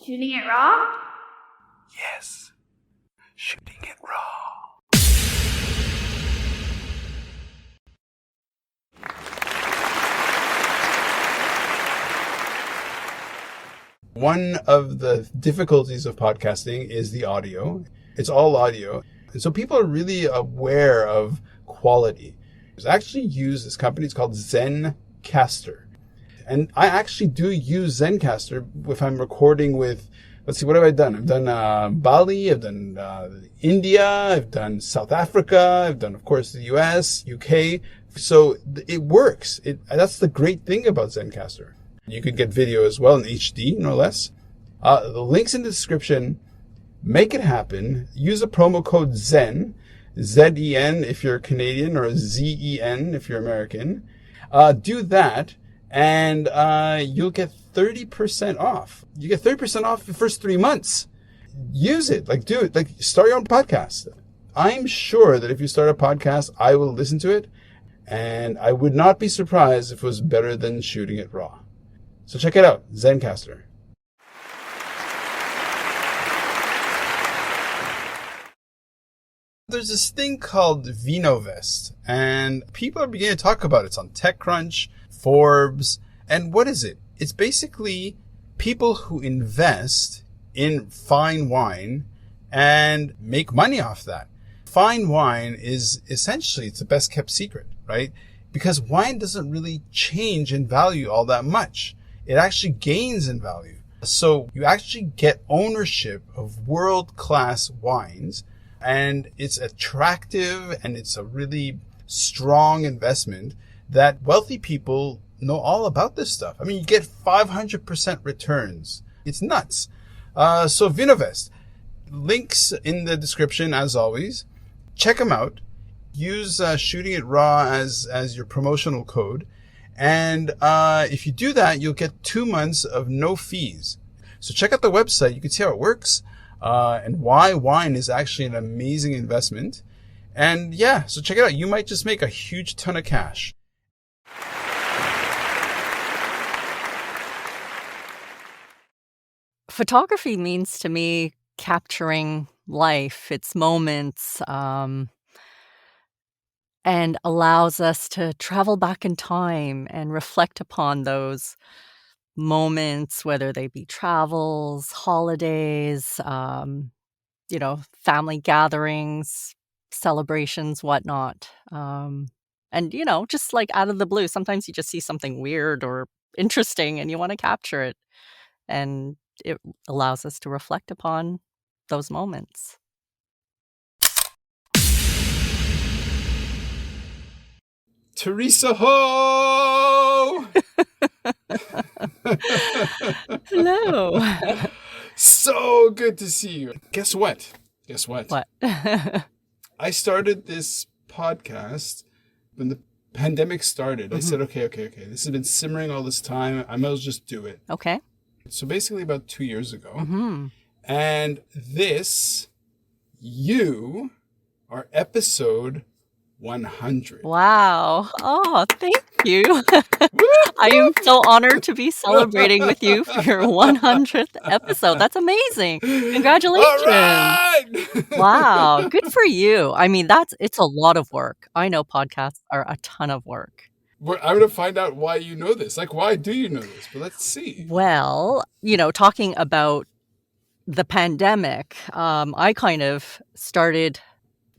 Shooting it raw? Yes. Shooting it raw. One of the difficulties of podcasting is the audio. It's all audio. And so people are really aware of quality. There's actually this company, it's called Zencastr. And I actually do use Zencastr if I'm recording with, let's see, what have I done? I've done Bali, I've done India, I've done South Africa, I've done, of course, the US, UK. So it works. That's the great thing about Zencastr. You could get video as well in HD, no less. The link's in the description. Make it happen. Use the promo code ZEN, Z-E-N if you're Canadian, or Z-E-N if you're American. Do that, and you'll get 30% off. You get 30% off the first 3 months. Use it. Do it. Start your own podcast. I'm sure that if you start a podcast, I will listen to it, and I would not be surprised if it was better than shooting it raw. So check it out, Zencastr. There's this thing called VinoVest, and people are beginning to talk about it. It's on TechCrunch, Forbes, and what is it? It's basically people who invest in fine wine and make money off that. Fine wine is essentially, it's the best kept secret, right? Because wine doesn't really change in value all that much. It actually gains in value. So you actually get ownership of world-class wines, and it's attractive, and it's a really strong investment that wealthy people know all about this stuff. I mean, you get 500% returns. It's nuts. So VinoVest, links in the description as always. Check them out. Use Shooting It Raw as your promotional code. And if you do that, you'll get 2 months of no fees. So check out the website. You can see how it works and why wine is actually an amazing investment. And yeah, so check it out. You might just make a huge ton of cash. Photography means to me capturing life, its moments, and allows us to travel back in time and reflect upon those moments, whether they be travels, holidays, family gatherings, celebrations, whatnot. And, just like out of the blue, sometimes you just see something weird or interesting and you want to capture it. And it allows us to reflect upon those moments. Theresa Ho! Hello. So good to see you. Guess what? What? I started this podcast when the pandemic started. I said, okay. This has been simmering all this time. I might as well just do it. Okay. So basically about 2 years ago. And you are episode 100. Wow. Oh, thank you. I am so honored to be celebrating with you for your 100th episode. That's amazing. Congratulations. All right! Wow. Good for you. I mean, it's a lot of work. I know podcasts are a ton of work. I'm going to find out why you know this. Why do you know this? But let's see. Well, talking about the pandemic, I kind of started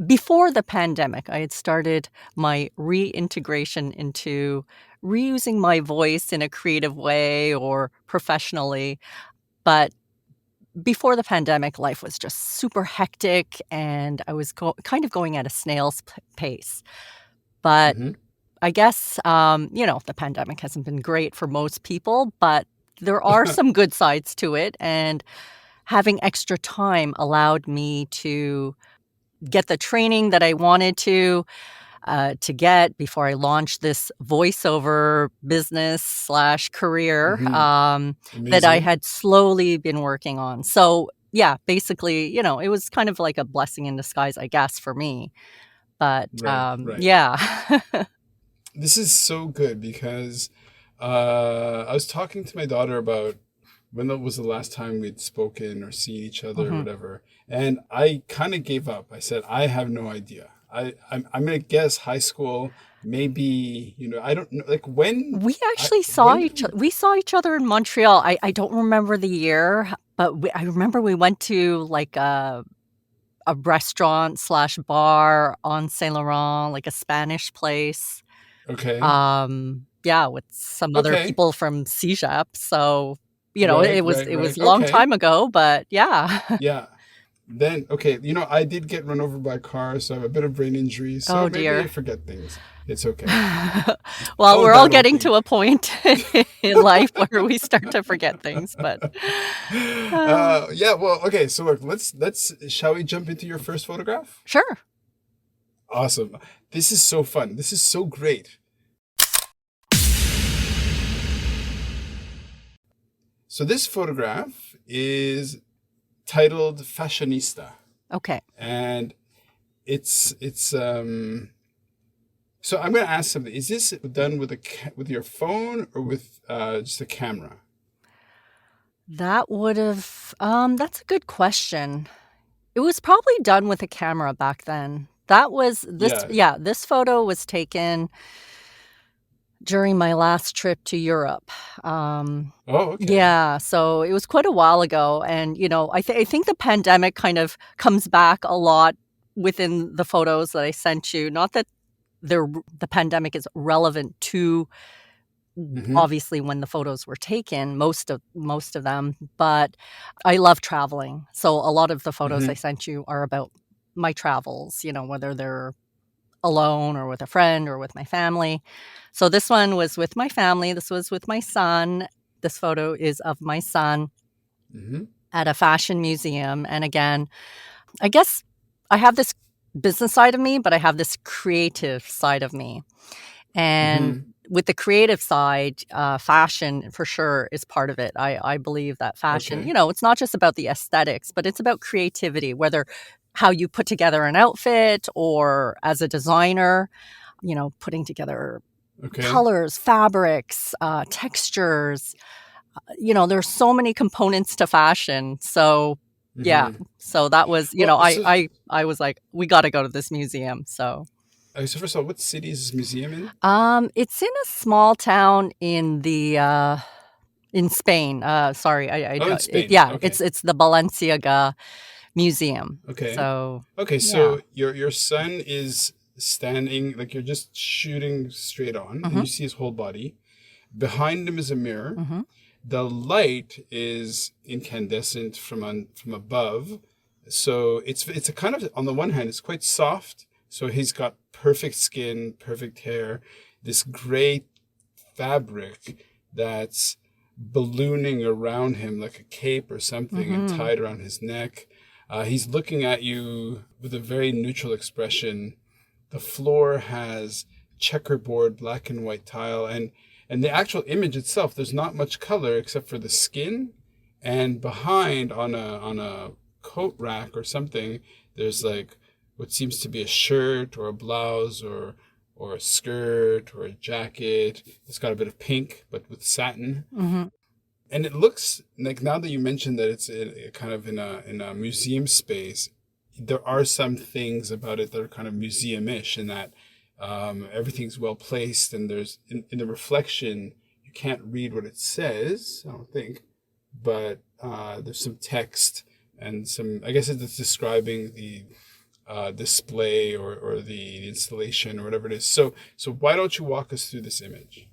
before the pandemic. I had started my reintegration into reusing my voice in a creative way or professionally. But before the pandemic, life was just super hectic and I was kind of going at a snail's pace. But I guess, the pandemic hasn't been great for most people, but there are some good sides to it. And having extra time allowed me to get the training that I wanted to get before I launched this voiceover business / career that I had slowly been working on. So yeah, basically, it was kind of like a blessing in disguise, I guess, for me. But right. Yeah. This is so good because I was talking to my daughter about was the last time we'd spoken or seen each other or Hmm. whatever. And I kind of gave up. I said, I have no idea. I'm going to guess high school, maybe, I don't know. Like We actually when did we, we saw each other in Montreal. I don't remember the year, but I remember we went to like a restaurant slash bar on Saint Laurent, like a Spanish place. okay. Yeah, with some other Okay. people from CJEP. So, Right, it was right. a long Okay. time ago, but yeah. Yeah. Then, okay, I did get run over by a car, so I have a bit of brain injury. So Oh maybe I dear. forget things. It's okay. Well, All we're all bad old getting to things. a point in life where we start to forget things, but uh, Yeah, well, okay. So look, shall we jump into your first photograph? sure. Awesome. This is so fun. This is so great. So this photograph is titled Fashionista, Okay. and it's. So I'm going to ask something. Is this done with with your phone or with just a camera? That would have that's a good question. It was probably done with a camera back then. That was this Yeah. yeah, this photo was taken during my last trip to Europe. Oh, okay. Yeah, so it was quite a while ago, and, I think the pandemic kind of comes back a lot within the photos that I sent you. Not that the pandemic is relevant to Mm-hmm. obviously when the photos were taken, most of them, but I love traveling. So a lot of the photos I Mm-hmm. sent you are about my travels, whether they're alone or with a friend or with my family. So this one was with my family. This was with my son. This photo is of my son Mm-hmm. at a fashion museum. And again, I guess I have this business side of me, but I have this creative side of me. And Mm-hmm. with the creative side, fashion for sure is part of it. I believe that fashion, Okay. it's not just about the aesthetics, but it's about creativity, whether how you put together an outfit or as a designer, putting together Okay. colors, fabrics, textures. There's so many components to fashion. So, yeah. Mm-hmm. So that was, Well, I was like, we got to go to this museum. so first of all, what city is this museum in? It's in a small town in Spain. Sorry, I Oh, in don't. Spain. Yeah, Okay. it's the Balenciaga Museum. Okay. So Okay. yeah. So your son is standing, like you're just shooting straight on, and Hmm. you see his whole body. Behind him is a mirror. Hmm. The light is incandescent from above. So it's a kind of, on the one hand, it's quite soft. So he's got perfect skin, perfect hair, this gray fabric that's ballooning around him like a cape or something and Hmm. tied around his neck. He's looking at you with a very neutral expression. The floor has checkerboard black and white tile, and the actual image itself, there's not much color except for the skin, and behind on a coat rack or something, there's like what seems to be a shirt or a blouse or a skirt or a jacket. It's got a bit of pink, but with satin. Hmm. And it looks like, now that you mentioned that it's kind of in a museum space, there are some things about it that are kind of museum-ish in that everything's well placed, and there's in the reflection you can't read what it says, I don't think, but there's some text and some, I guess it's describing the display or the installation or whatever it is. So why don't you walk us through this image?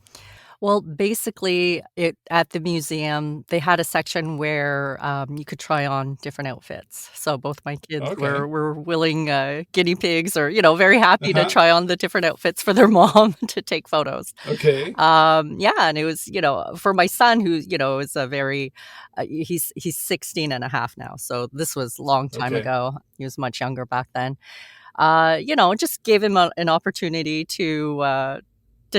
Well, basically, at the museum, they had a section where you could try on different outfits. So both my kids Okay. were willing guinea pigs, or very happy to Uh-huh. try on the different outfits for their mom to take photos. Okay. Yeah, and it was, for my son who, is a very, he's 16 and a half now. So this was a long time Okay. ago. He was much younger back then. Just gave him an opportunity to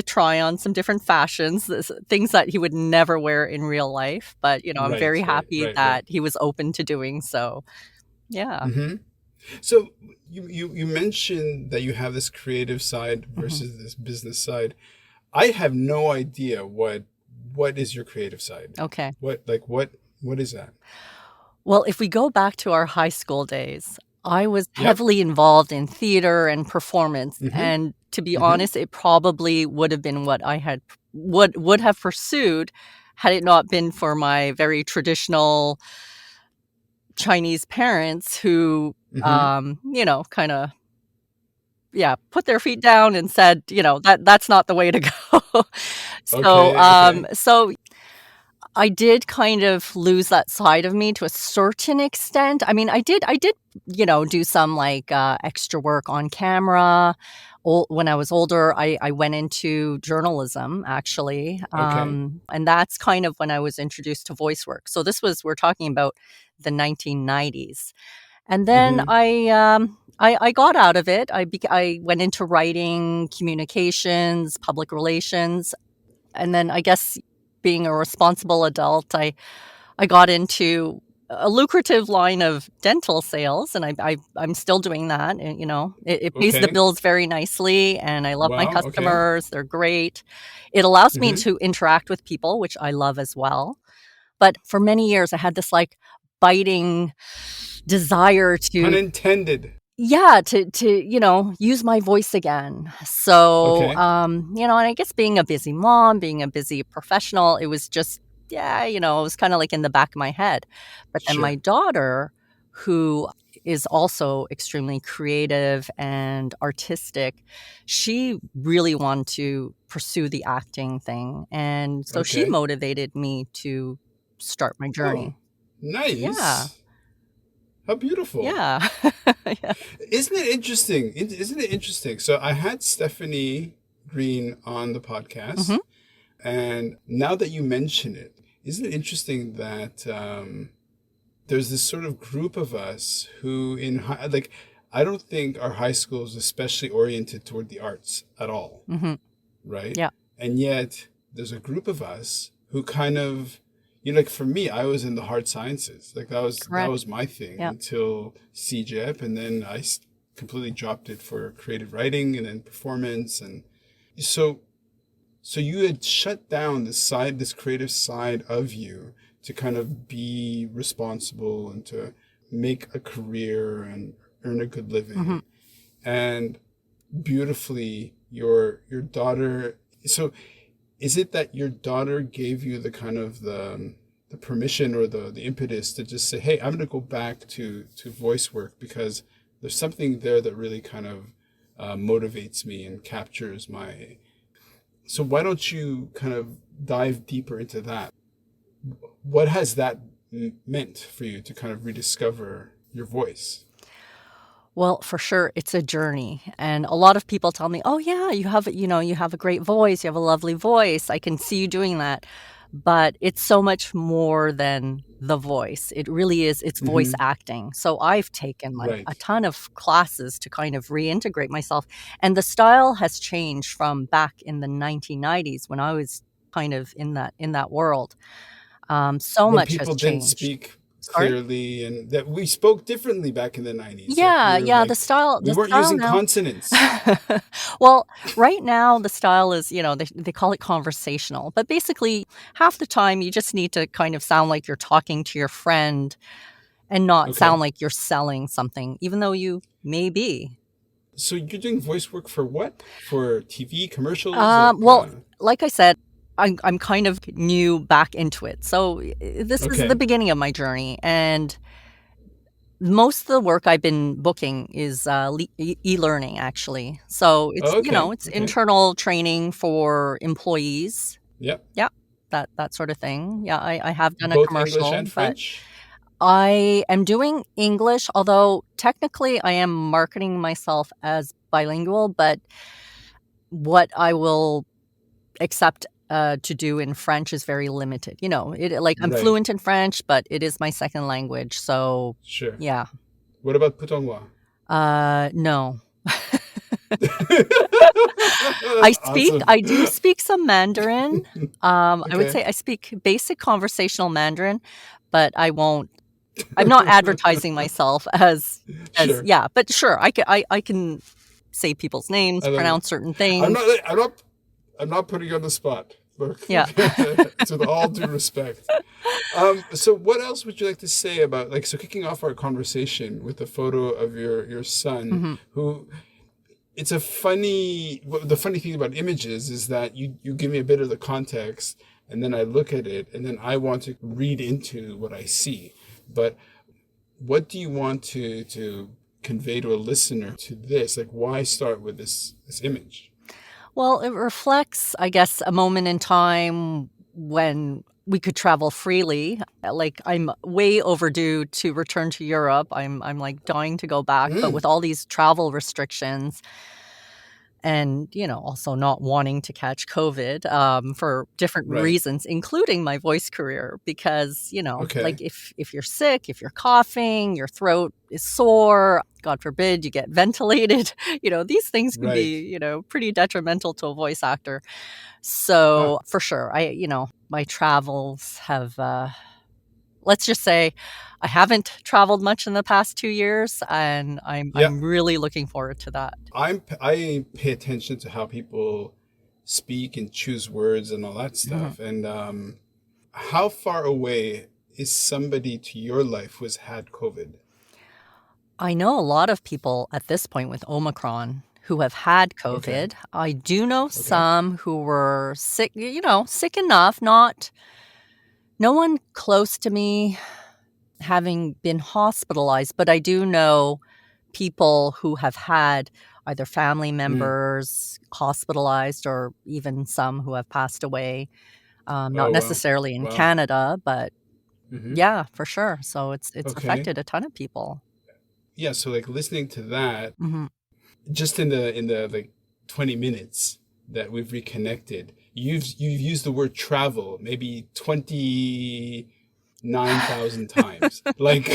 try on some different fashions, things that he would never wear in real life. But, I'm Right, very right, happy right, right. that he was open to doing so. Yeah. Mm-hmm. So you mentioned that you have this creative side Hmm. versus this business side. I have no idea what is your creative side. Okay. What What is that? Well, if we go back to our high school days, I was Yep. heavily involved in theater and performance, Mm-hmm. and to be Mm-hmm. honest, it probably would have been what I had would have pursued had it not been for my very traditional Chinese parents who, Mm-hmm. kinda, yeah, put their feet down and said, that's not the way to go. So, Okay. Okay. I did kind of lose that side of me to a certain extent. I mean, I did, do some, like, extra work on camera. When I was older, I went into journalism, actually, Okay. and that's kind of when I was introduced to voice work. So we're talking about the 1990s. And then Mm-hmm. I got out of it. I went into writing, communications, public relations, and then I guess being a responsible adult, I got into a lucrative line of dental sales, and I'm still doing that, and, it pays the Okay. bills very nicely, and I love my Wow. Okay. customers, they're great. It allows me Mm-hmm. to interact with people, which I love as well. But for many years, I had this, like, biting desire Pun to intended. yeah, use my voice again. So, Okay. and I guess being a busy mom, being a busy professional, it was just, yeah, it was kind of like in the back of my head. But then my Sure. daughter, who is also extremely creative and artistic, she really wanted to pursue the acting thing. And so she Okay. motivated me to start my Oh, journey. Yeah. nice. How beautiful. Yeah. Yeah. Isn't it interesting? Isn't it interesting? So I had Stephanie Green on the podcast, Mhm. and now that you mention it, isn't it interesting that there's this sort of group of us who like, I don't think our high school is especially oriented toward the arts at all, Mhm. right? Yeah. And yet there's a group of us who kind of, like for me, I was in the hard sciences. Like that Correct. was my thing Yeah. until CJEP, and then completely dropped it for creative writing and then performance. And so you had shut down this creative side of you to kind of be responsible and to make a career and earn a good Mhm. living. And beautifully, your daughter. So is it that your daughter gave you the kind of the permission or the impetus to just say, hey, I'm going to go back to voice work because there's something there that really kind of motivates me and captures my. So why don't you kind of dive deeper into that? What has that meant for you to kind of rediscover your voice? Well, for sure, it's a journey, and a lot of people tell me, "Oh, yeah, you have a great voice, you have a lovely voice, I can see you doing that." But it's so much more than the voice. It really is it's voice Mm-hmm. acting. So I've taken, like, a Right. ton of classes to kind of reintegrate myself, and the style has changed from back in the 1990s when I was kind of in that world. So When much has people didn't changed. speak Sorry? clearly and that we spoke differently back in the 90s. Like Yeah, yeah, the style we the weren't style using now consonants. well, right now, the style is, they call it conversational, but basically, half the time, you just need to kind of sound like you're talking to your friend and not sound Okay. like you're selling something, even though you may be. So you're doing voice work for what? For TV commercials? Like, Well, like I said, I'm kind of new back into it, so, this is the okay. beginning of my journey, and most of the work I've been booking is, e-learning, actually. So it's, Oh, okay. it's Okay. internal training for employees. Yep. Yeah, that sort of thing. Yeah, I have done a Both English commercial, and but French? I am doing English, although technically I am marketing myself as bilingual, but what I will accept, to do in French is very limited. I'm Right. fluent in French, but it is my second language, so Sure. yeah. What about Putonghua? No. Awesome. I do speak some Mandarin. I would Okay. say I speak basic conversational Mandarin, but I'm not advertising myself as Sure. yeah, but sure, I can say people's names, I love it. pronounce certain I'm things. not I'm not I'm not putting you on the spot. Facebook. Yeah. It's with all due respect. So what else would you like to say about, like, so kicking off our conversation with a photo of your son, Hmm. who, it's a funny, the funny thing about images is that you give me a bit of the context, and then I look at it, and then I want to read into what I see. But what do you want to convey to a listener to this? Like, why start with this image? Well, it reflects, I guess, a moment in time when we could travel freely. Like, I'm way overdue to return to Europe. I'm like dying to go back, but Mm, with all these travel restrictions and, also not wanting to catch COVID, for different right. reasons, including my voice career, because, like Okay. if you're sick, if you're coughing, your throat is sore, God forbid you get ventilated, these things can Right. be, pretty detrimental to a voice actor. Ah, So for sure, my travels have, let's just say I haven't traveled much in the past 2 years, and I'm yeah. I'm really looking forward to that. I pay attention to how people speak and choose words and all that Mhm. stuff. And how far away is somebody to your life who has had COVID? I know a lot of people at this point with Omicron who have had Okay. COVID. I do know Okay. some who were sick, sick enough, not no one close to me having been hospitalized, but I do know people who have had either family Mm. members hospitalized or even some who have passed away, not Oh, wow. necessarily in Wow. Canada, but Hmm. yeah, for sure. So it's Okay. affected a ton of people. Yeah. So, like, listening to that, Mhm. just in the like 20 minutes that we've reconnected, you've used the word travel maybe 29,000 times. Like,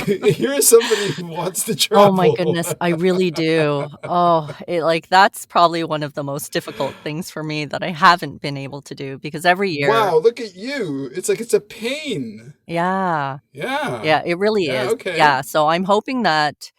here is somebody who wants to Oh my travel. goodness, I really do. Oh, that's probably one of the most difficult things for me that I haven't been able to do because every year. Wow, look at you. It's like it's a pain. Yeah. Yeah. Yeah, it really Yeah, is. okay. Yeah, so I'm hoping that,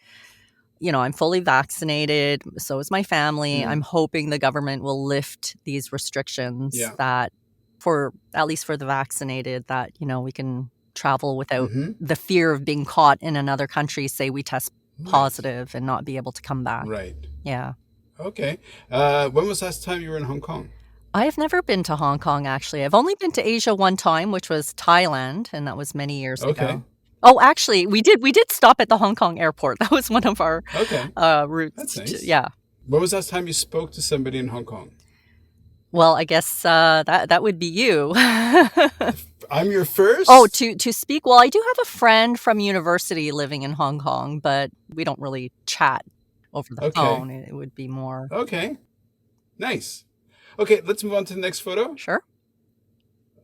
I'm fully vaccinated, so is my family. I'm Mm. hoping the government will lift these restrictions Yeah. that for at least for the vaccinated, that, we can travel without Mm-hmm. the fear of being caught in another country, say we test Right. positive and not be able to come back. Right. Yeah. Okay. When was the last time you were in Hong Kong? I have never been to Hong Kong, actually. I've only been to Asia one time, which was Thailand, and that was many years Okay. ago. Oh, actually, we did stop at the Hong Kong airport. That was one of our, Okay. That's routes to nice. yeah. When was the last time you spoke to somebody in Hong Kong? Well, I guess, that would be you. I'm your Oh, first? to speak well, I do have a friend from university living in Hong Kong, but we don't really chat over the Okay. phone. It would be more. Okay. Nice. Okay, let's move on to the next photo. Sure.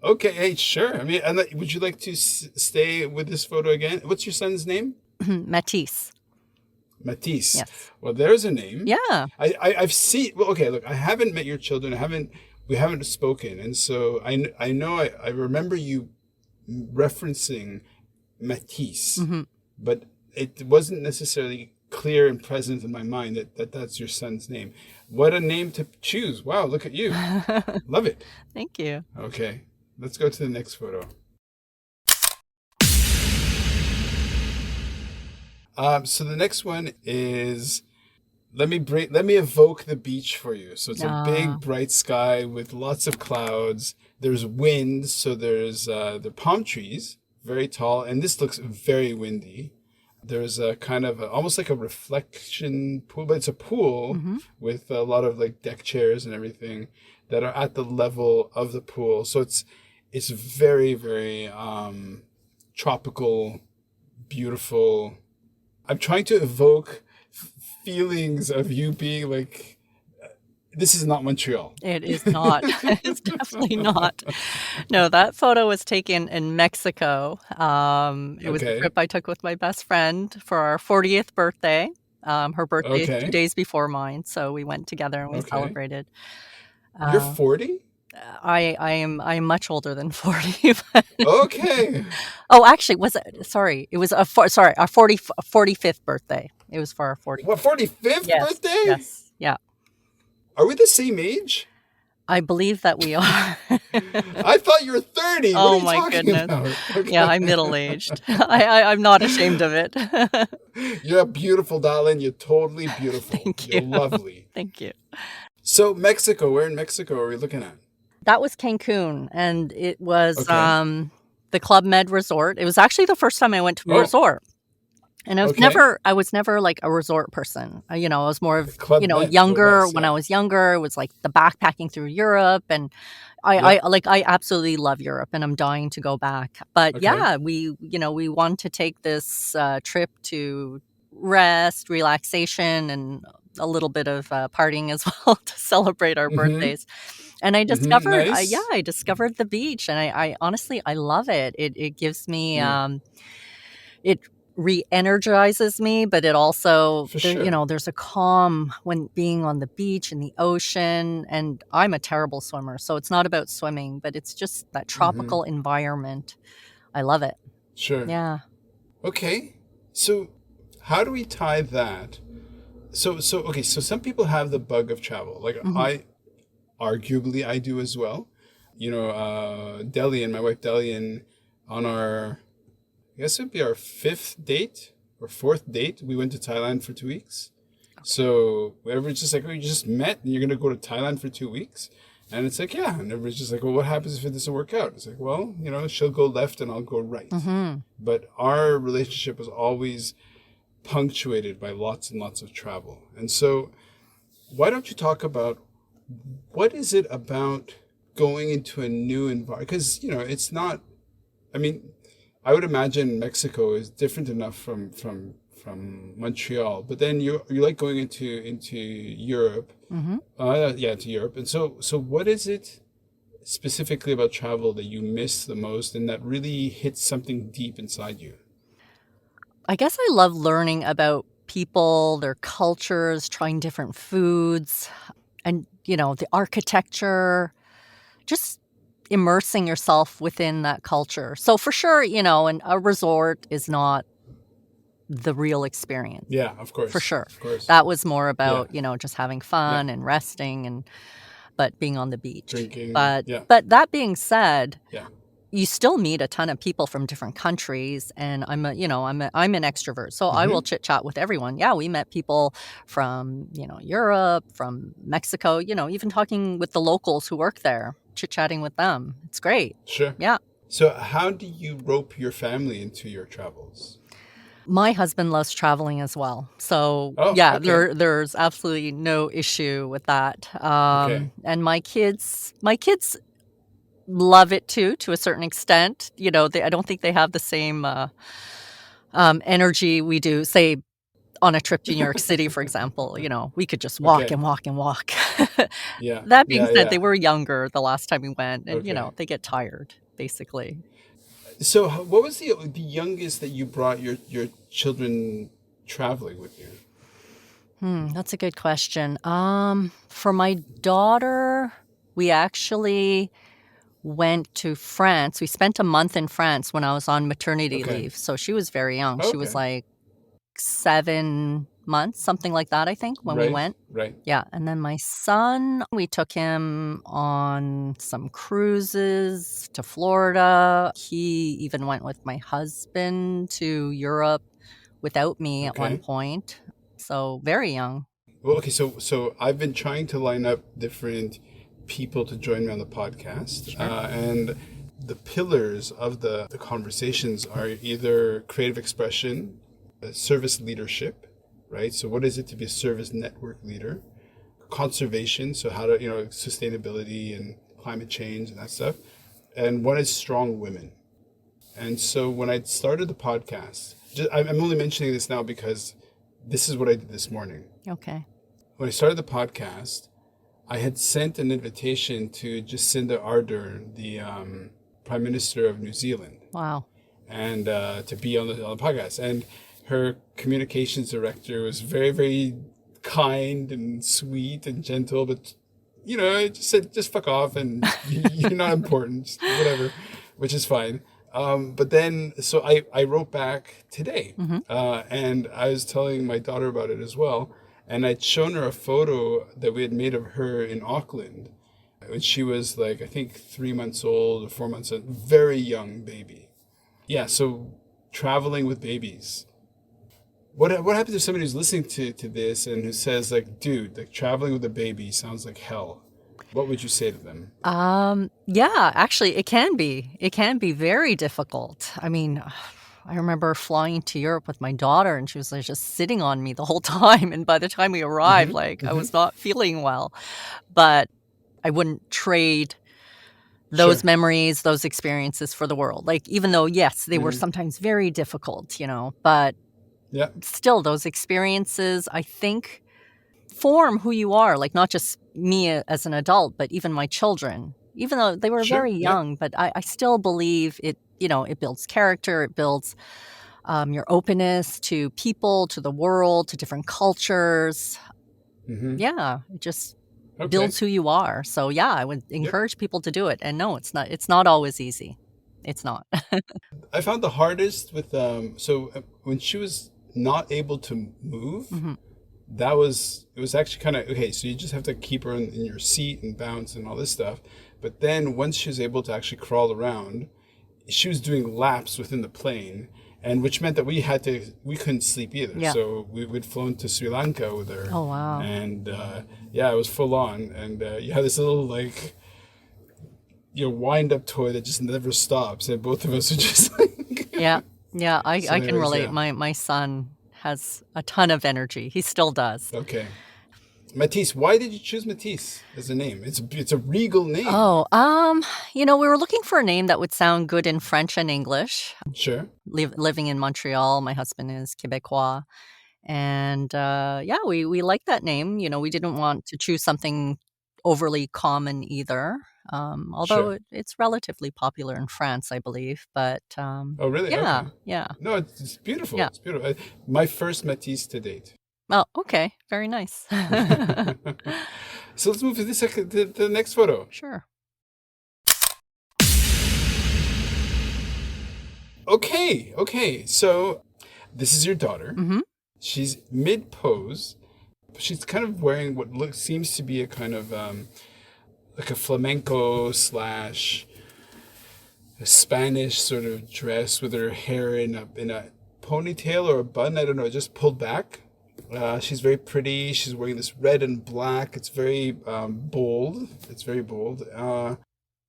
Okay, hey, sure. I mean, and would you like to stay with this photo again? What's your son's name? Matisse. Matisse. Yes. Well, there's a name. Yeah. I've seen. Well, okay. Look, I haven't met your children. We haven't spoken, and so I know I remember you referencing Matisse, Mhm. but it wasn't necessarily clear and present in my mind that's your son's name. What a name to choose! Wow, look at you. Love it. Thank you. Okay, let's go to the next photo. So the next one is, let me evoke the beach for you. So it's a Ah. big bright sky with lots of clouds. There's wind, so there's the palm trees, very tall, and this looks very windy. There's a kind of almost like a reflection pool, but it's a pool Mhm. with a lot of like deck chairs and everything that are at the level of the pool. So it's very, very tropical, beautiful. I'm trying to evoke feelings of you being like, this is not Montreal. It is not. It's definitely not. No, that photo was taken in Mexico. It was a Okay. trip I took with my best friend for our 40th birthday. Her birthday is 2 Okay. days before mine, so we went together and we Okay. celebrated. You're Uh, 40? I am much older than 40, but Okay. oh, actually, was it sorry, it was our 45th birthday. It was for our 40th. What, 45th Yes, birthday? yes, yeah. Are we the same age? I believe that we are. I thought you were 30. What are Oh you my talking goodness. about? Yeah, Okay. I'm middle-aged. I'm not ashamed of it. You're beautiful, darling. You're totally beautiful. Thank You're you. lovely. Thank you. So Mexico, where in Mexico are we looking at? That was Cancun, and it was Okay. the Club Med resort. It was actually the first time I went to a Oh, resort. And okay. I was never like a resort person. I was more The of, Club Med. So it younger. was, When I yeah. was younger, it was like the backpacking through Europe, and Yeah. I absolutely love Europe, and I'm dying to go back. But Okay. yeah, we want to take this trip to rest, relaxation, and a little bit of partying as well to celebrate our Mm-hmm. birthdays. And Mm-hmm. yeah, Nice. I discovered the beach, and I honestly I love it. It gives me Mm, it re-energizes me, but it also for sure. there's a calm when being on the beach and the ocean. And I'm a terrible swimmer, so it's not about swimming, but it's just that Mm-hmm. tropical environment. I love it. Sure. Yeah. Okay. So how do we tie that? Okay, so some people have the bug of travel. Like Hmm. I arguably I do as well. Delian, my wife Delian, on our I guess it'd be our fifth date or fourth date, we went to Thailand for 2 weeks. So everyone's just like, oh, you just met and you're gonna go to Thailand for 2 weeks. And it's like, yeah. And everybody's just like, well, what happens if it doesn't work out? It's like, well, she'll go left and I'll go right. Hmm. But our relationship was always punctuated by lots and lots of travel. And so why don't you talk about what is it about going into a new environment? Because, it's not, I mean, I would imagine Mexico is different enough from Montreal, but then you like going into Europe, Hmm. yeah, to Europe. And so what is it specifically about travel that you miss the most and that really hits something deep inside you? I guess I love learning about people, their cultures, trying different foods, and the architecture, just immersing yourself within that culture. So for sure, and a resort is not the real experience. Yeah, of For course, sure. of course. That was more Yeah, about, just having yeah, fun and resting, but being on the beach. drinking. But Yeah, but that being said, yeah. you still meet a ton of people from different countries, and I'm an extrovert, so I will Mm-hmm. chit chat with everyone. Yeah, we met people from, Europe, from Mexico, even talking with the locals who work there, chit chatting with them. It's great. Sure. Yeah. So how do you rope your family into your travels? My husband loves traveling as well. So, Oh, yeah, okay, there's absolutely no issue with that. okay, And my kids love it too, to a certain extent. I don't think they have the same energy we do. Say on a trip to New York City, for example, we could just walk okay. and walk and walk. Yeah, That being yeah, said, they yeah. were younger the last time we went, and Okay. they get tired basically. So, what was the youngest that you brought your children traveling with you? That's a good question. For my daughter, we actually went to France. We spent a month in France when I was on maternity Okay. leave. So she was very young. She was Okay. like 7 months, something like that, I think, when we Right. went. Right. Yeah. And then my son, we took him on some cruises to Florida. He even went with my husband to Europe without me at one Okay. point. So very young. Well, okay. So I've been trying to line up different people to join me on the podcast, Sure. and the pillars of the conversations are either creative expression, service leadership, right? So, what is it to be a service network leader? Conservation, so how to, sustainability and climate change and that stuff. And one is strong women. And so when I started the podcast, I'm only mentioning this now because this is what I did this morning. Okay. When I started the podcast, I had sent an invitation to Jacinda Ardern, the Prime Minister of New Zealand, Wow. and to be on the podcast. And her communications director was very, very kind and sweet and gentle, but I just said, just fuck off and you're not important, just whatever, which is fine. But then, so I wrote back today, Hmm. and I was telling my daughter about it as well. And I'd shown her a photo that we had made of her in Auckland when she was like, I think 3 months old or 4 months old, very young baby. Yeah, so traveling with babies. What happens if somebody who's listening to this and who says like, dude, like traveling with a baby sounds like hell? What would you say to them? Yeah, actually, it can be. It can be very difficult. I mean, I remember flying to Europe with my daughter, and she was like, just sitting on me the whole time. And by the time we arrived, Hmm. like I Hmm. was not feeling well. But I wouldn't trade those Sure. memories, those experiences for the world. Like, even though, yes, they were Hmm. sometimes very difficult, but Yeah. still, those experiences, I think, form who you are. Like, not just me as an adult, but even my children, even though they were Sure. very Yeah. young. But I still believe it builds character, it builds your openness to people, to the world, to different cultures. Hmm. Yeah, it just Okay. builds who you are. So yeah, I would Yep. encourage people to do it. And no, it's not always easy. It's not. I found the hardest with when she was not able to move, Mhm. it was actually kind of okay. So you just have to keep her in your seat and bounce and all this stuff. But then once she was able to actually crawl around, she was doing laps within the plane, and which meant that we couldn't sleep either. Yeah. So we'd flown to Sri Lanka with her, Oh, wow. and yeah, it was full on. And you have this little like wind up toy that just never stops, and both of us are just like. Yeah. Yeah, So, I can anyways, relate. yeah, My son has a ton of energy. He still does. okay. Matisse, why did you choose Matisse as a name? It's a regal name. Oh, we were looking for a name that would sound good in French and English. Sure. Living in Montreal, my husband is Quebecois, and yeah, we like that name. We didn't want to choose something overly common either. Although Sure. it's relatively popular in France, I believe. But Oh, really? yeah, Okay. yeah, No, it's beautiful. yeah. It's beautiful. My first Matisse to date. Oh, okay, very nice. So let's move to the next photo. Sure. Okay, okay. So this is your daughter. Hmm. She's mid pose. She's kind of wearing what seems to be a kind of like a flamenco slash a Spanish sort of dress with her hair in a ponytail or a bun. I don't know, just pulled back. She's very pretty. She's wearing this red and black. It's very bold. It's very bold.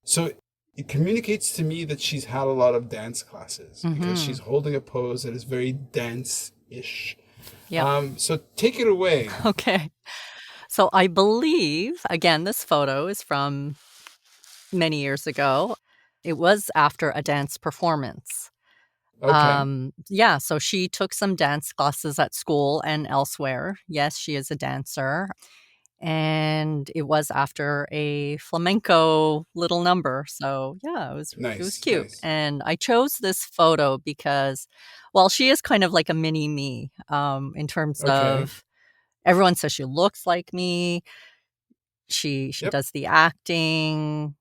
So it communicates to me that she's had a lot of dance classes because Hmm. she's holding a pose that is very dance-ish. Yep. So take it away. Okay. So I believe, again, this photo is from many years ago. It was after a dance performance. Okay. Yeah, so she took some dance classes at school and elsewhere. Yes, she is a dancer. And it was after a flamenco little number. So yeah, it was Nice, cute. nice. And I chose this photo because, well, she is kind of like a mini me, in terms Okay. of everyone says she looks like me. She Yep. does the acting,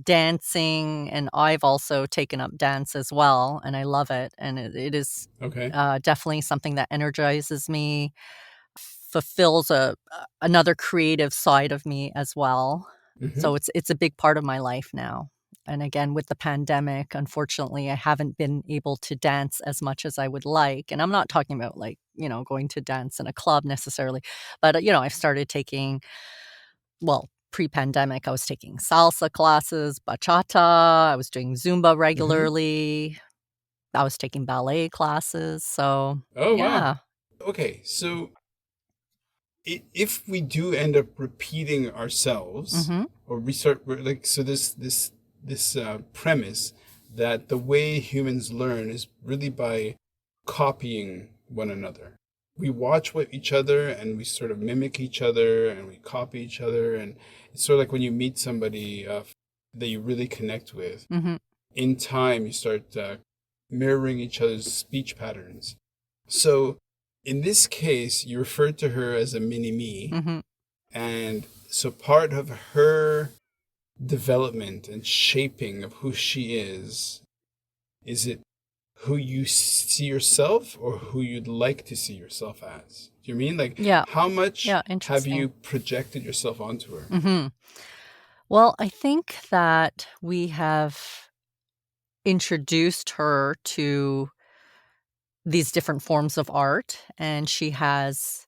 dancing, and I've also taken up dance as well, and I love it. And it is Okay. definitely something that energizes me, fulfills another creative side of me as well. Mm-hmm. So it's a big part of my life now. And again, with the pandemic, unfortunately, I haven't been able to dance as much as I would like. And I'm not talking about like, going to dance in a club necessarily, but I've started taking, well, pre-pandemic, I was taking salsa classes, bachata, I was doing Zumba Mm-hmm. regularly, I was taking ballet classes. So, Oh, wow. yeah. Okay. So if we do end up repeating ourselves Mhm. or restart like so this premise that the way humans learn is really by copying one another. We watch what each other and we sort of mimic each other and we copy each other, and it's sort of like when you meet somebody that you really connect with, Mhm. in time you start mirroring each other's speech patterns. So in this case, you referred to her as a mini me. Mhm. And so part of her development and shaping of who she is it who you see yourself or who you'd like to see yourself as? Do you mean like Yeah. how much Yeah, have you interesting. projected yourself onto her? Mhm. Well, I think that we have introduced her to these different forms of art, and she has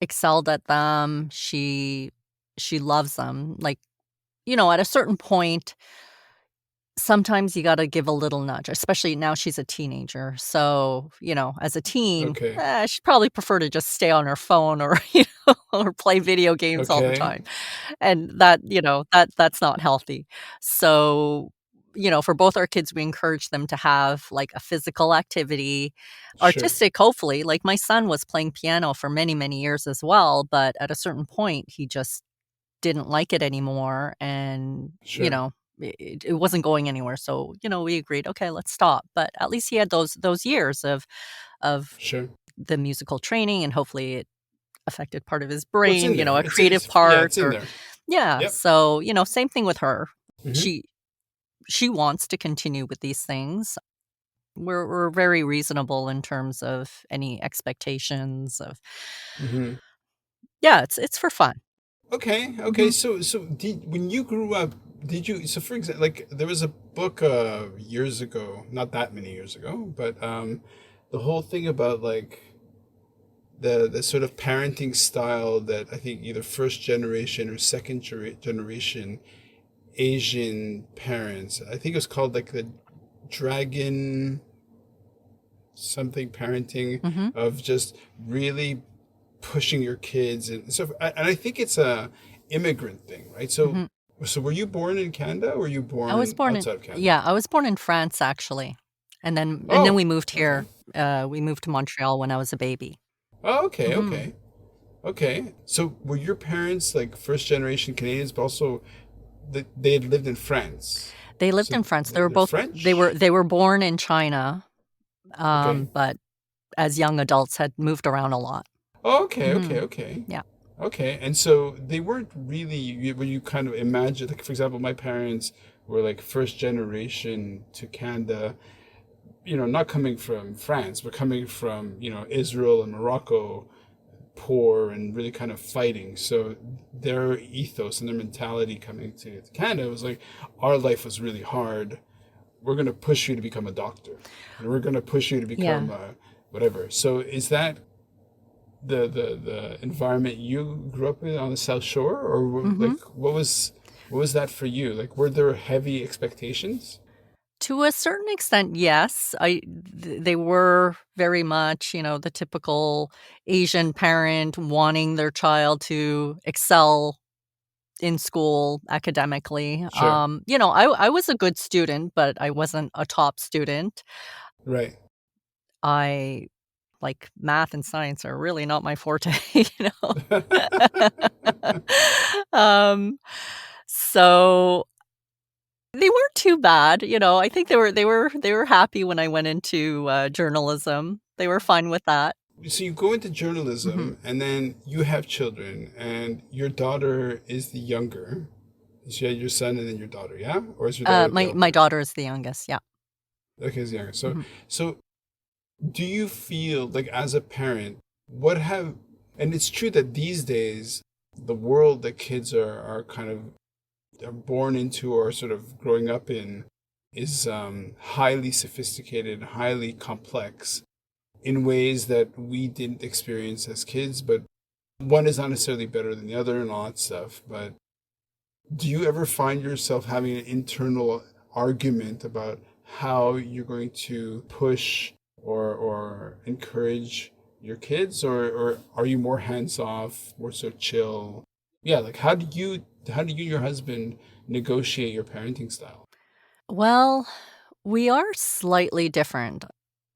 excelled at them. She loves them. Like, at a certain point, sometimes you gotta give a little nudge, especially now she's a teenager. So, as a teen, Okay. she'd probably prefer to just stay on her phone or, or play video games all the Okay. time. And that's not healthy. So, for both our kids, we encourage them to have like a physical activity, Sure. artistic, hopefully. Like my son was playing piano for many, many years as well, but at a certain point, he just didn't like it anymore. And, Sure. it wasn't going anywhere. So, we agreed, okay, let's stop. But at least he had those years of Sure. the musical training, and hopefully it affected part of his Well, it's brain, in there. a creative Yeah, part it's in or there. yeah. Yep. So, same thing with her. Hmm. She wants to continue with these things. We're very reasonable in terms of any expectations of Hmm. yeah, it's for fun. Okay. Okay. Mhm. So when you grew up, did you, so for example, like there was a book years ago, not that many years ago, but the whole thing about like the sort of parenting style that I think either first generation or second generation Asian parents, I think it was called like the dragon something parenting, Mhm. of just really pushing your kids and so, and I think it's a immigrant thing, right? So Mhm. so were you born in Canada or were you I was born born in outside of Canada? yeah, I was born in France actually. And then Oh, we moved okay. here. We moved to Montreal when I was a baby. Oh, okay, Mhm. okay. Okay. So were your parents like first generation Canadians, but also they had lived in France? They lived So in France. They were they're both they were French? they were born in China, Okay. but as young adults had moved around a lot. Oh, okay, okay, Mhm. okay. Yeah. Okay. And so they weren't really, when you kind of imagine, like, for example, my parents were like first generation to Canada, not coming from France, but coming from, Israel and Morocco, poor and really kind of fighting. So their ethos and their mentality coming to Canada was like, our life was really hard. We're going to push you to become a doctor, and we're going to push you to Yeah. become whatever. So is that the environment you grew up in on the South Shore, or Mhm. like what was that for you? Like, were there heavy expectations? To a certain extent, yes. They were very much, the typical Asian parent wanting their child to excel in school academically. Sure. I was a good student, but I wasn't a top student. Right. I like math and science are really not my forte, you know. um, so they weren't too bad, I think they were happy when I went into, journalism. They were fine with that. So you go into Mhm. journalism, and then you have children, and your daughter is the younger. So you had your son and then your daughter, yeah? Or is your daughter the My elder? daughter is the youngest, yeah. Okay, it's younger. So Mhm. so do you feel like as a parent, what have, and it's true that these days the world that kids are kind of are born into or sort of growing up in is highly sophisticated, highly complex in ways that we didn't experience as kids, but one is not necessarily better than the other and all that stuff. But do you ever find yourself having an internal argument about how you're going to push or encourage your kids, or are you more hands off, more so chill? Yeah, like how do you and your husband negotiate your parenting style? Well, we are slightly different.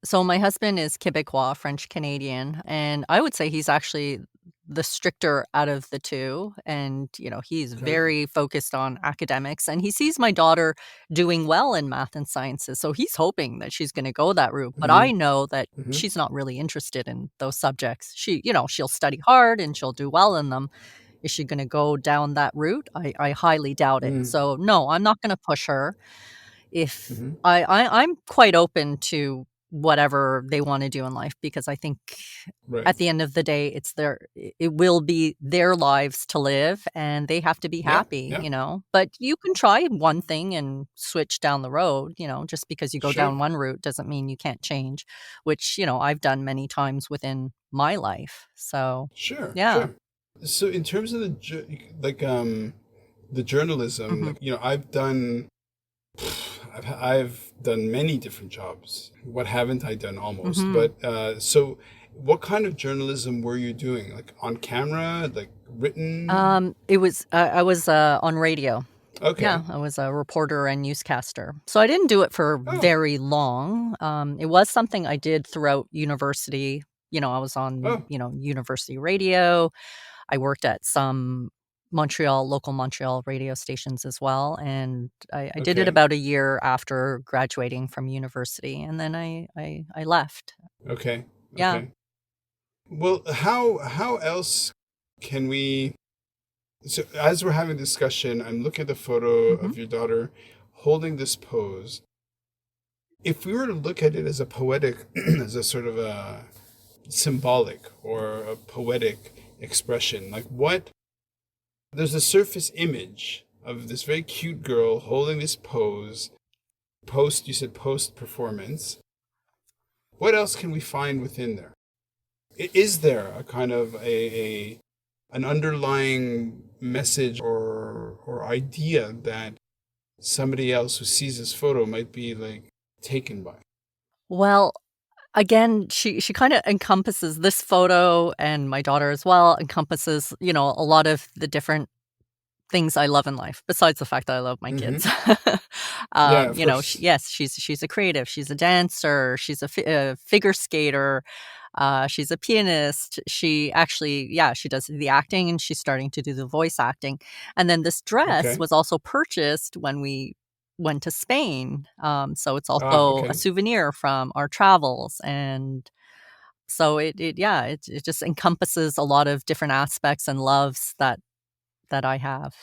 So my husband is Quebecois, French Canadian, and I would say he's actually the stricter out of the 2, and, he's Okay. very focused on academics, and he sees my daughter doing well in math and sciences, so he's hoping that she's gonna go that route, but Mm-hmm. I know that Mm-hmm. she's not really interested in those subjects. She'll study hard and she'll do well in them. Is she gonna go down that route? I highly doubt it. Mm-hmm. So, no, I'm not gonna push her. If Mm-hmm. I'm quite open to whatever they want to do in life, because I think Right. at the end of the day, it will be their lives to live, and they have to be Yeah. happy, Yeah. But you can try one thing and switch down the road, just because you go Sure. down one route doesn't mean you can't change, which, I've done many times within my life. So, Sure. yeah. Sure. So in terms of the journalism, Mhm. I've done many different jobs. What haven't I done almost? Mhm. But so what kind of journalism were you doing? Like on camera, like written? It was I was on radio. Yeah, Okay. I was a reporter and newscaster. So I didn't do it for Oh. very long. It was something I did throughout university. I was on, Oh. university radio. I worked at some local Montreal radio stations as well. And I did it Okay. about a year after graduating from university. And then I left. Okay. Yeah. Okay. Well, how else can we? So as we're having a discussion, I'm looking at the photo Hmm. of your daughter holding this pose. If we were to look at it as a poetic, as a sort of a symbolic or a poetic expression, like what? There's a surface image of this very cute girl holding this pose. You said post performance. What else can we find within there? Is there a kind of an underlying message or idea that somebody else who sees this photo might be like taken by? Well, again, she kind of encompasses this photo, and my daughter as well encompasses, a lot of the different things I love in life, besides the fact that I love my Mm-hmm. kids. Yeah, of course. Yes, she's a creative. She's a dancer. She's a figure skater. She's a pianist. She actually, yeah, she does the acting, and she's starting to do the voice acting. And then this dress Okay. was also purchased when we went to Spain. So it's Ah, also a okay. souvenir from our travels. And so it just encompasses a lot of different aspects and loves that I have.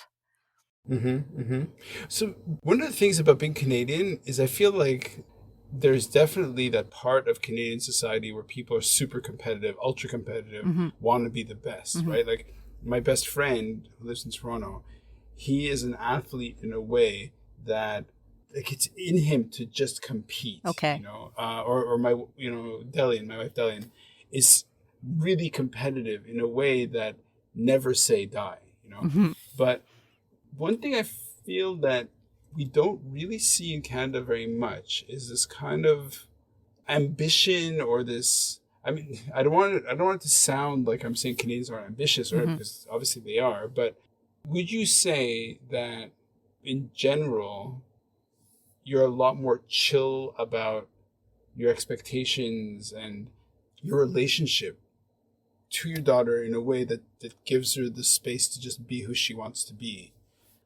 Mm-hmm. Mm-hmm. So one of the things about being Canadian is I feel like there's definitely that part of Canadian society where people are super competitive, ultra competitive, Hmm. want to be the best, Hmm. right? Like my best friend who lives in Toronto, he is an athlete in a way that like it's in him to just compete, Okay. or my, my wife Delian is really competitive in a way that never say die. Hmm. But one thing I feel that we don't really see in Canada very much is this kind of ambition or this. I mean, I don't want it to sound like I'm saying Canadians are ambitious, right? Hmm. Because obviously they are. But would you say that in general you're a lot more chill about your expectations and your relationship to your daughter in a way that gives her the space to just be who she wants to be?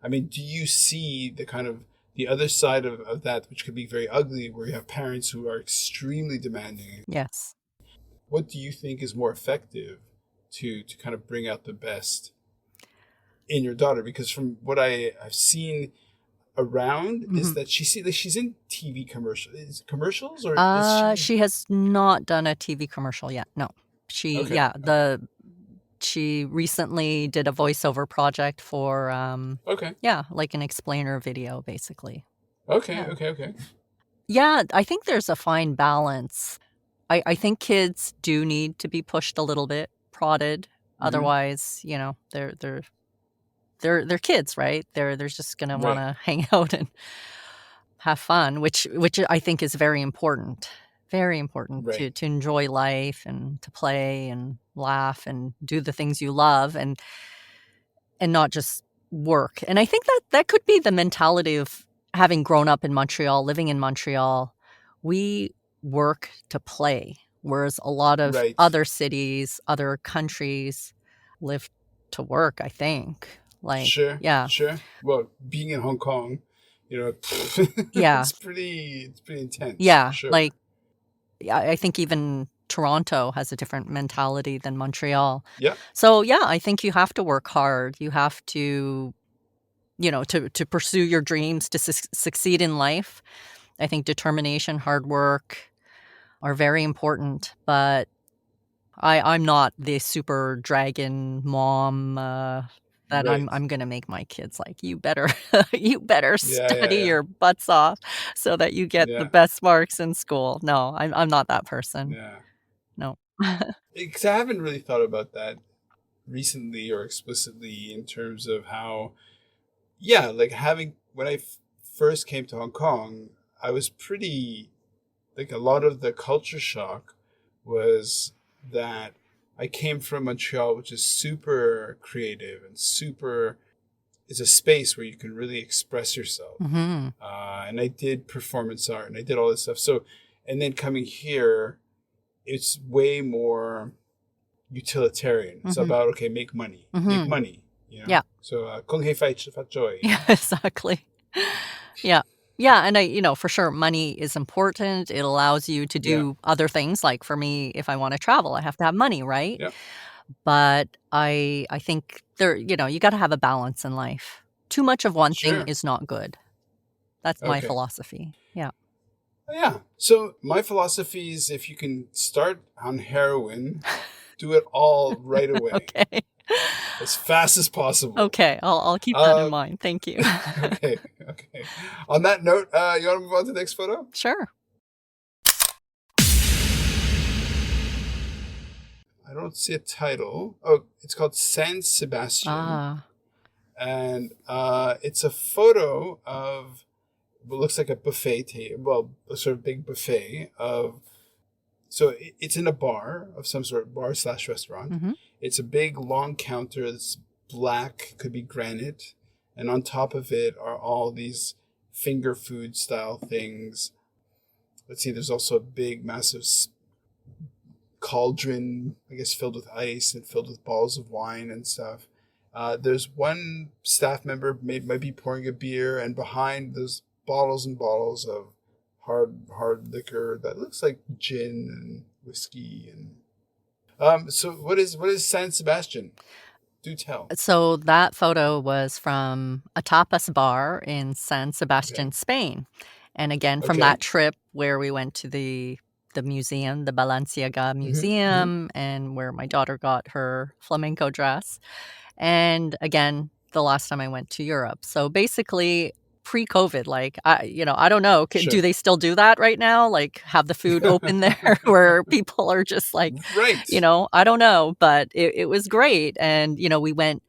I mean, do you see the kind of the other side of that, which could be very ugly, where you have parents who are extremely demanding? Yes. What do you think is more effective to kind of bring out the best in your daughter? Because from what I've seen around is Hmm. that she's in TV commercials, or is she? She has not done a TV commercial yet. No. Okay, okay, She recently did a voiceover project for, okay, yeah, like an explainer video, basically. okay, Yeah. okay, okay. Yeah, I think there's a fine balance. I think kids do need to be pushed a little bit, prodded. Mm-hmm. Otherwise, they're kids, right? They're just gonna Right, wanna hang out and have fun, which I think is very important. Very important right. to enjoy life and to play and laugh and do the things you love, and not just work. And I think that could be the mentality of having grown up in Montreal, living in Montreal. We work to play, whereas a lot of Right. other cities, other countries live to work, I think. Like, Sure, yeah. sure. Well, being in Hong Kong, Yeah. it's pretty intense for Yeah, sure. like, yeah, I think even Toronto has a different mentality than Montreal. Yeah. So, yeah, I think you have to work hard. You have to, to pursue your dreams, to succeed in life. I think determination, hard work, are very important, but I'm not the super dragon mom that Right. I'm gonna make my kids like, you better you better Yeah, yeah, study yeah. your butts off so that you get the Yeah, best marks in school. No, I'm not that person. yeah. No. Because I haven't really thought about that recently or explicitly in terms of how, yeah, like having, when I first came to Hong Kong, I was pretty, like a lot of the culture shock was that I came from Montreal, which is super creative and super, is a space where you can really express yourself. Mhm. And I did performance art and I did all this stuff. So, and then coming here, it's way more utilitarian. It's Mhm. about, okay, make Mhm. money, you know? Yeah. So, kung hei fai chi fat joy, you Yeah, know? exactly. Yeah. Yeah, and for sure, money is important. It allows you to Yeah, do other things, like, for me, if I wanna travel, I have to have money, right? yeah, But I think you gotta have a balance in life. Too much of one thing sure. is not good. That's my Okay. philosophy. Yeah. Yeah. So my philosophy is if you can start on heroin, do it all right away, Okay. as fast as possible. Okay, I'll keep that in Uh, mind. Thank you. okay, okay. On that note, you want to move on to the next photo? Sure. I don't see a title. Oh, it's called San Sebastian, Ah. and it's a photo of what looks like a buffet table, well, a sort of big buffet of. So it's in a bar of some sort, bar slash restaurant. Mhm. It's a big long counter that's black, could be granite, and on top of it are all these finger food style things. Let's see, there's also a big, massive cauldron, I guess, filled with ice and filled with balls of wine and stuff. There's one staff member might be pouring a beer, and behind there's bottles and bottles of hard liquor that looks like gin and whiskey. And so what is San Sebastian? Do tell. So that photo was from a tapas bar in San Okay. Sebastian, Spain. And again, from Okay. that trip where we went to the museum, the Balenciaga Mm-hmm. Mm-hmm. Museum, and where my daughter got her flamenco dress. And again, the last time I went to Europe. So basically pre-COVID, like I don't know, do Sure. they still do that right now? Like have the food open there where people are just like, Right. I don't know, but it was great. And we went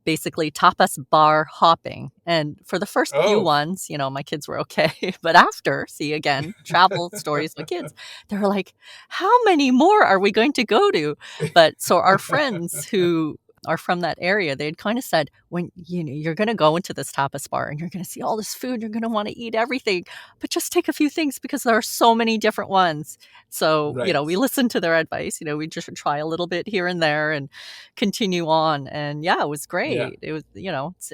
basically tapas bar hopping. And for the first few Oh. ones, my kids were okay. But after, see again, travel stories with kids, they were like, how many more are we going to go to? But so our friends who are from that area, they'd kind of said, when you're going to go into this tapas bar and you're going to see all this food, you're going to want to eat everything, but just take a few things because there are so many different ones. So, Right. we listened to their advice. We just try a little bit here and there and continue on. And yeah, it was Yeah. great. It was,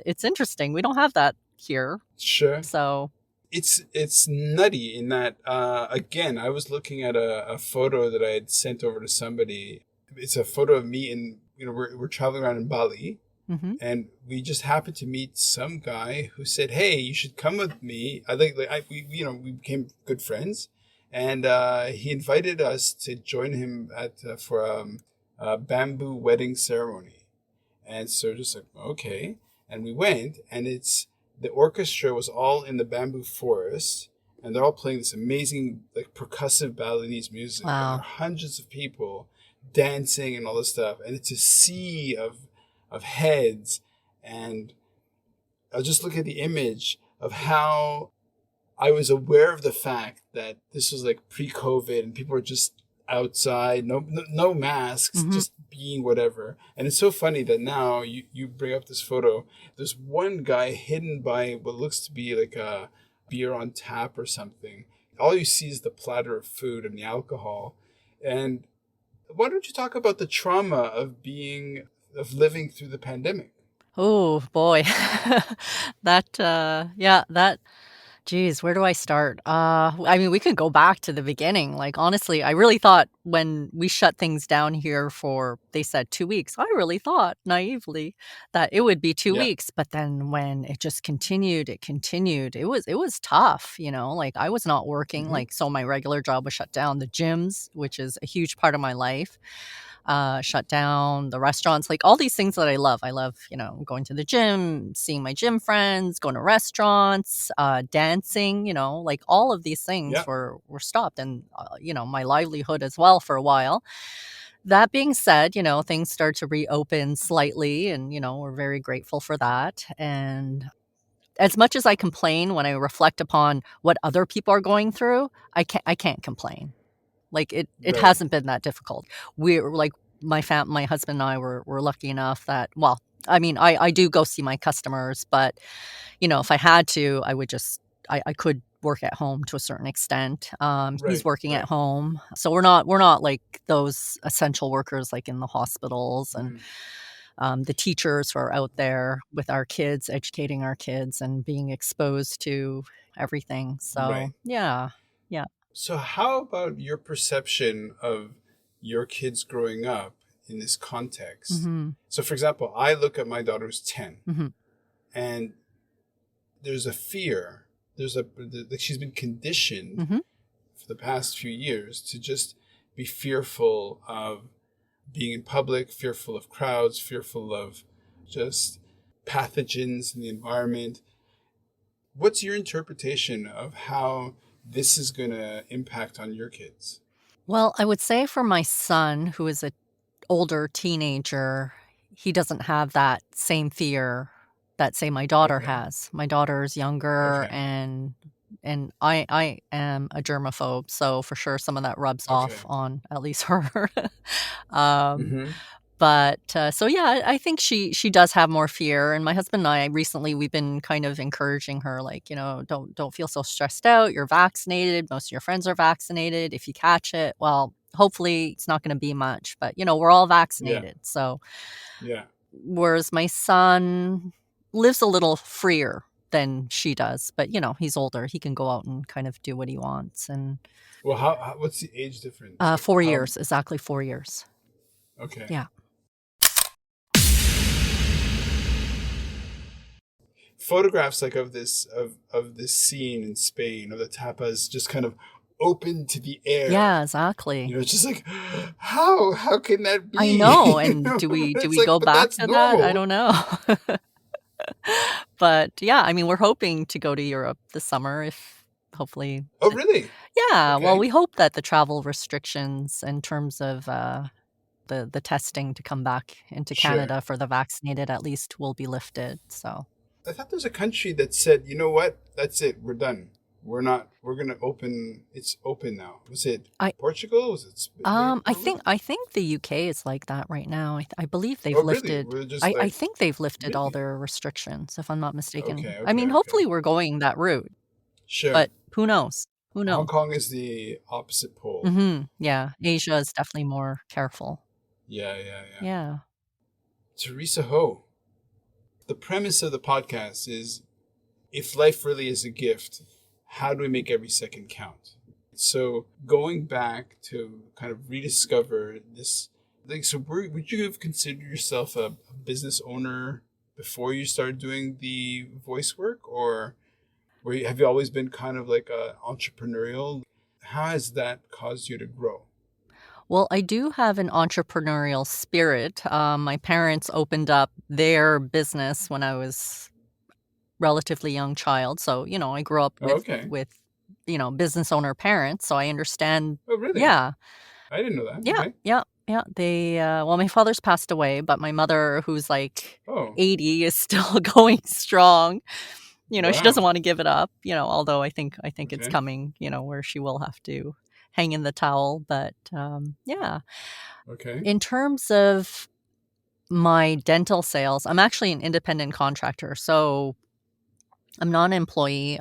it's interesting. We don't have that here. Sure. So, It's nutty in that again I was looking at a photo that I had sent over to somebody. It's a photo of me in, we're traveling around in Bali, mhm. and we just happened to meet some guy who said, hey, you should come with me. I think we became good friends, and he invited us to join him at for a bamboo wedding ceremony. And so just like, okay. And we went, and the orchestra was all in the bamboo forest, and they're all playing this amazing, like, percussive Balinese music. And there Wow. are hundreds of people dancing and all this stuff. And it's a sea of heads. And I'll just look at the image of how I was aware of the fact that this was like pre-COVID and people were just outside, no masks, Mhm. just being whatever. And it's so funny that now you bring up this photo. There's one guy hidden by what looks to be like a beer on tap or something. All you see is the platter of food and the alcohol. And why don't you talk about the trauma of living through the pandemic? Oh boy. That, yeah, that Geez, where do I start? I mean, we could go back to the beginning. Like, honestly, I really thought when we shut things down here for, they said 2 weeks, I really thought naively that it would be two Yeah. weeks. But then when it just continued, it continued. It was tough, like I was not working. Hmm. Like, so my regular job was shut down. The gyms, which is a huge part of my life, shut down, the restaurants, like all these things that I love. I love, going to the gym, seeing my gym friends, going to restaurants, dancing, like all of these things Yeah. were stopped, and my livelihood as well for a while. That being said, things start to reopen slightly, and we're very grateful for that. And as much as I complain, when I reflect upon what other people are going through, I can't complain. Like, it Right. hasn't been that difficult. We're like, my husband and I were lucky enough that, well, I mean, I do go see my customers, but, if I had to, I would just I could work at home to a certain extent. He's Right. working at Right. home. So we're not like those essential workers like in the hospitals, and Mhm. the teachers who are out there with our kids, educating our kids and being exposed to everything. So, Right. yeah. Yeah. So, how about your perception of your kids growing up in this context? Mhm. So, for example, I look at my daughter who's 10, Mhm. and there's a fear. Like she's been conditioned Mhm. for the past few years to just be fearful of being in public, fearful of crowds, fearful of just pathogens in the environment. What's your interpretation of how this is going to impact on your kids? Well, I would say for my son, who is a older teenager, he doesn't have that same fear that, say, my daughter Okay. has. My daughter is younger, Okay. and I am a germaphobe, so for sure some of that rubs Okay. off on at least her. Um, Mm-hmm. but so yeah, I think she does have more fear. And my husband and I recently, we've been kind of encouraging her, like, don't feel so stressed out. You're vaccinated. Most of your friends are vaccinated. If you catch it, well, hopefully it's not going to be much. But we're all Yeah. vaccinated. So Yeah. whereas my son lives a little freer than she does, but he's older. He can go out and kind of do what he wants. And Well, what's the age difference? Like 4 years, how? exactly 4 years. Okay. Yeah. Photographs like of this scene in Spain of the tapas just kind of open to the Yeah, air. exactly. It's just like how can that I be? know, and do we do It's we like, go but back that's to that? I normal. don't know. But, yeah, I mean, we're hoping to go to Europe this summer, if hopefully Oh, really? yeah, well, Okay. we hope that the travel restrictions in terms of, the testing to come back into Sure. Canada for the vaccinated at least will be lifted, so I thought there's a country that said, you know what? That's it. We're done. We're not. We're gonna open. It's open now. Was it I Portugal? Was it? Where? I Where was think it? I think the UK is like that right now. I believe they've Oh, really? lifted We're just I like, think they've lifted all really? their restrictions, if I'm not mistaken. Okay. I Okay. mean, Okay. hopefully we're going that route, Sure. but who knows? Who Hong knows? Kong is the opposite pole. Mhm. Yeah, Asia is definitely more careful. Yeah. Yeah. Yeah. Yeah. Theresa Ho. The premise of the podcast is, if life really is a gift, how do we make every second count? So going back to kind of rediscover this, like, so would you have considered yourself a business owner before you started doing the voice work, or have you always been kind of like entrepreneurial? How has that caused you to grow? Well, I do have an entrepreneurial spirit. My parents opened up their business when I was relatively young child, so, I grew up Oh, with okay. with, business owner parents, so I understand. Oh, really? Yeah. I didn't know that. Yeah, Okay. yeah, yeah. Well, my father's passed away, but my mother, who's like Oh, 80, is still going strong. She doesn't wow. want to give it up, although I think it's Okay. coming, where she will have to hang in the towel. But yeah. Okay. In terms of my dental sales, I'm actually an independent contractor. So I'm not an employee.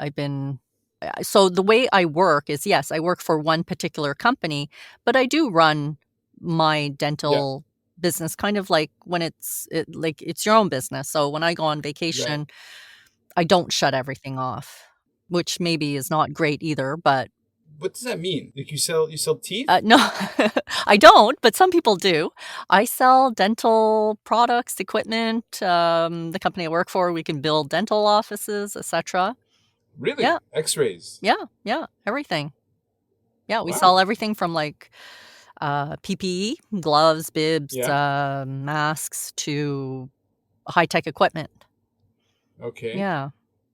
So the way I work is, yes, I work for one particular company, but I do run my Yeah. dental business kind of like when like it's your own business. So when I go on Right. vacation, I don't shut everything off. which maybe is not great either, but What does that mean? Like you sell teeth? no, I don't, but some people do. I sell dental products, equipment. The company I work for, we can build dental offices, etc. Really? Yeah. X-rays? Yeah, everything. Yeah, we Wow. sell everything from like PPE, gloves, bibs, Yeah. masks to high-tech equipment. Okay. Yeah.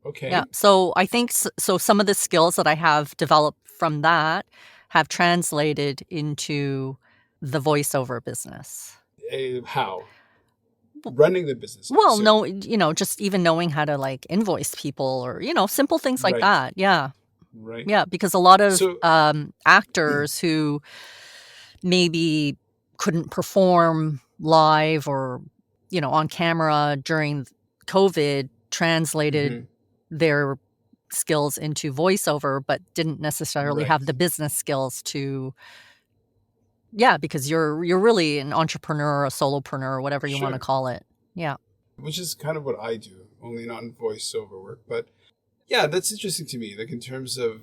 Okay. Yeah. So I think so some of the skills that I have developed from that have translated into the voiceover business. How? Running the business. Well, So, no, just even knowing how to like invoice people or, simple things like right. that. Yeah. Right. Yeah. Because a lot of So, actors who maybe couldn't perform live or, on camera during COVID translated mhm, their skills into voiceover, but didn't necessarily have right. the business skills to, because you're really an entrepreneur, a solopreneur, whatever you want to Sure. call it. Yeah. Which is kind of what I do, only not in voiceover work. But yeah, that's interesting to me. Like in terms of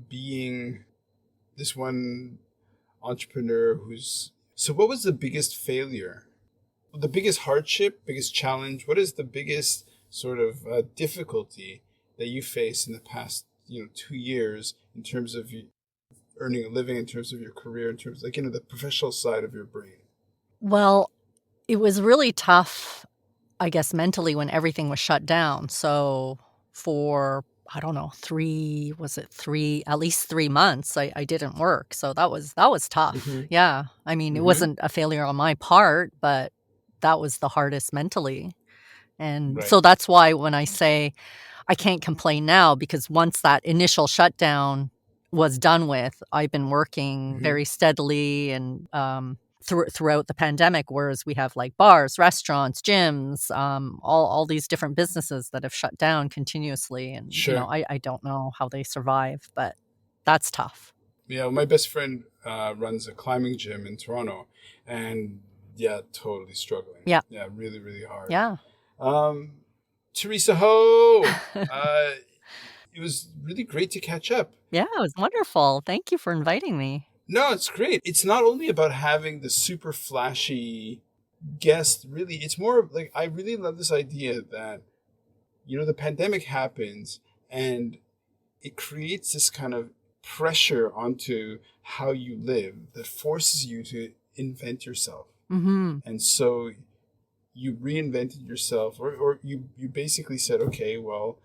being this one entrepreneur who's. So, what was the biggest failure? The biggest hardship, biggest challenge? What is the biggest sort of difficulty that you face in the past, 2 years in terms of earning a living, in terms of your career, in terms of like, the professional side of your brain? Well, it was really tough, I guess, mentally when everything was shut down. So for, I don't know, at least 3 months, I didn't work. So that was tough. Mm-hmm. Yeah. I mean, it Mm-hmm. wasn't a failure on my part, but that was the hardest mentally. And Right. so that's why when I say I can't complain now, because once that initial shutdown was done with, I've been working Mm-hmm. very steadily and throughout the pandemic, whereas we have like bars, restaurants, gyms, all these different businesses that have shut down continuously. And, Sure. I don't know how they survive, but that's tough. Yeah, well, my best friend runs a climbing gym in Toronto, and yeah, totally struggling. Yeah. Yeah, really, really hard. Yeah. Um, Theresa Ho, it was really great to catch up. Yeah, it was wonderful. Thank you for inviting me. No, it's great. It's not only about having the super flashy guest, really. It's more like I really love this idea that, the pandemic happens and it creates this kind of pressure onto how you live that forces you to invent yourself. Mm-hmm. And so you reinvented yourself, or you basically said, okay, well,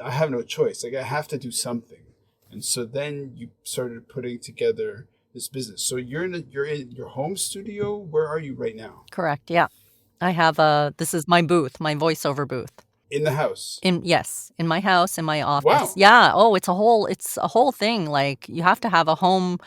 I have no choice. Like I have to do something. And so then you started putting together this business. So you're in your home studio. Where are you right now? Correct. Yeah. I have this is my booth, my voiceover booth. In the house. Yes, in my house, in my office. Wow. Yeah. Oh, it's a whole thing. Like you have to have a home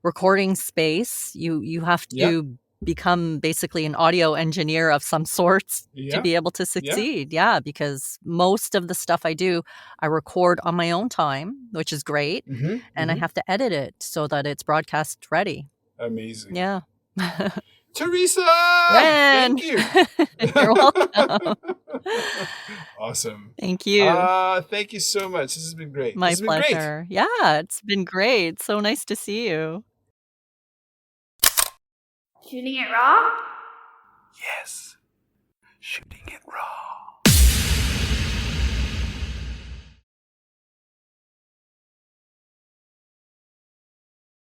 recording space. You have Yeah. to become basically an audio engineer of some sorts to Yeah. be able to Yeah. succeed. Yeah, because most of the stuff I do, I record on my own time, which is great, Mm-hmm. and I Mm-hmm. have to edit it so that it's broadcast ready. Amazing. Yeah. Teresa, Ren! thank you. You're welcome. Awesome. Thank you. Thank you so much. This has been great. My This has been great. pleasure. Yeah, it's been great. So nice to see you. Shooting it raw? Yes. Shooting it raw.